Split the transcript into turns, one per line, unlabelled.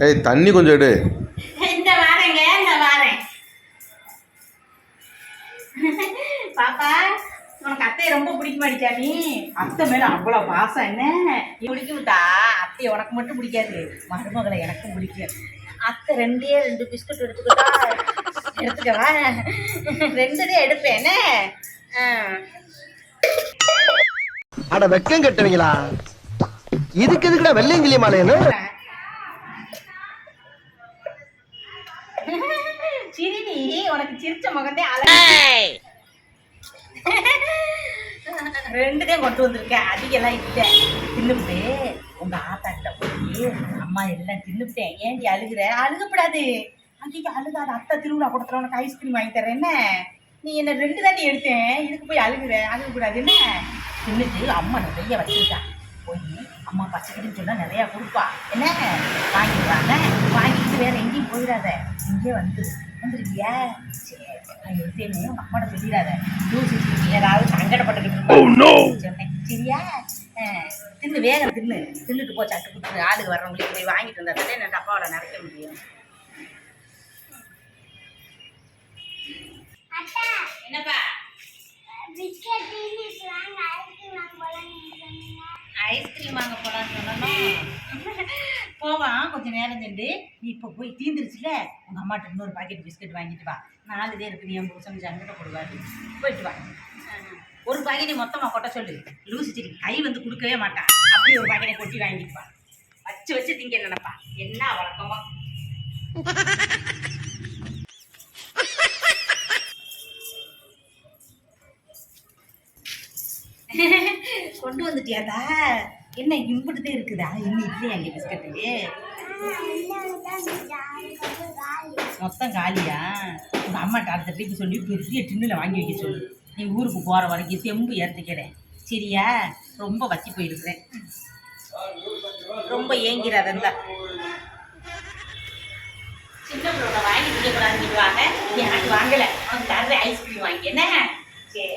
ஏய் தண்ணி கொஞ்சம் எடு.
இந்த வாரேங்க, இந்த வாரேன். பாப்பா உனக்கு அத்தையை ரொம்ப பிடிக்க மாட்டேச்சா? நீ அத்தை மேல அவ்வளவு பாசம் என்ன பிடிக்க விட்டா? அத்தையை உனக்கு மட்டும் பிடிக்காது, மருமகளை எனக்கும் பிடிக்கும். அத்தை ரெண்டு பிஸ்கட் எடுத்துக்கிட்டா எடுத்துக்கவா? ரெண்டுதான் எடுப்பேன் என்ன.
அட வெக்கம் கட்டுவீங்களா? இதுக்கு எதுக்குடா வெள்ளையங்கிலி மாலையன்னு?
சிரிடி, உனக்கு சிரிச்ச முகந்தே அழகு. ரெண்டுதான் கொண்டு வந்திருக்கேன், அதிகெல்லாம் இல்லை. தின்னுபிட்டு உங்க ஆத்தாட்ட போய் அம்மா எல்லாம் தின்னுபிட்டேன். ஏன்டி அழுகுற? அழுகப்படாது. அதிக அழுகாத, அத்தை திருவிழா கொடுத்துற உனக்கு ஐஸ்கிரீம் வாங்கி தரேன் என்ன. நீ என்ன ரெண்டு தாண்டி எடுத்தேன், இதுக்கு போய் அழுகுற? அழுகக்கூடாது என்ன. தின்னுட்டு அம்மா நிறைய வச்சுருக்கா, போய் அம்மா பச்சைக்கிட்டுன்னு சொன்னால் நிறையா கொடுப்பா என்ன. வாங்கிடுவாங்க, வாங்கிட்டு வேற எங்கேயும் போயிடாத, இங்கே வந்துருக்கியா? சரி, நான் எடுத்தேன்னு உங்கள் அம்மாட்ட சொல்லிடாத. ஏதாவது சங்கடப்பட்டுக்கிட்டு சொன்னேன் சரியா? தின்னு வேக தின்னுட்டு போ. சட்டு கொடுத்து ஆளுக்கு வர்றவங்களுக்கு போய் வாங்கிட்டு வந்தா என்ன டப்பாவில் நிறைக்க முடியும். என்னப்பா ஐஸ்கிரீம் வாங்க போலான்னு சொன்னோம். போவான் கொஞ்சம் நேரம் சென்று. நீ இப்போ போய் தீந்துருச்சுல, உங்கள் அம்மாட்ட இன்னொரு பாக்கெட் பிஸ்கட் வாங்கிட்டு வா. 4 தான் இருக்கு, நீ என் புருஷன் சங்கடப்படுவாரு. போயிட்டு வா. ஒரு பாக்கெட்டை மொத்தமாக கொட்ட சொல்லு. லூசி சரி கை வந்து கொடுக்கவே மாட்டான். அப்படி ஒரு பாக்கெட்டை கொட்டி வாங்கிட்டுப்பா. வச்சு திங்க நினைப்பா. என்ன வழக்கமா கொண்டு வந்துட்டியாதா? என்ன இம்புட்டுதே இருக்குதா? இன்னும் இல்லையா அங்கே பிஸ்கட்டு? மொத்தம் காலியா? உங்கள் அம்மாட்ட அடுத்த ட்ரிப்பு சொல்லி பெரிய டின்னில் வாங்கி வைக்க சொல்லு. நீ ஊருக்கு போகிற வரைக்கும் செம்பு ஏற்றுக்கிறேன் சரியா? ரொம்ப வச்சு போயிருக்கிறேன், ரொம்ப ஏங்கிறாத. சின்ன பிள்ளை வாங்கி திங்கக்கூடாதுன்னு வாங்க, எனக்கு வாங்கலை. அவனுக்கு தர்ற ஐஸ்கிரீம் வாங்கி என்ன. சரி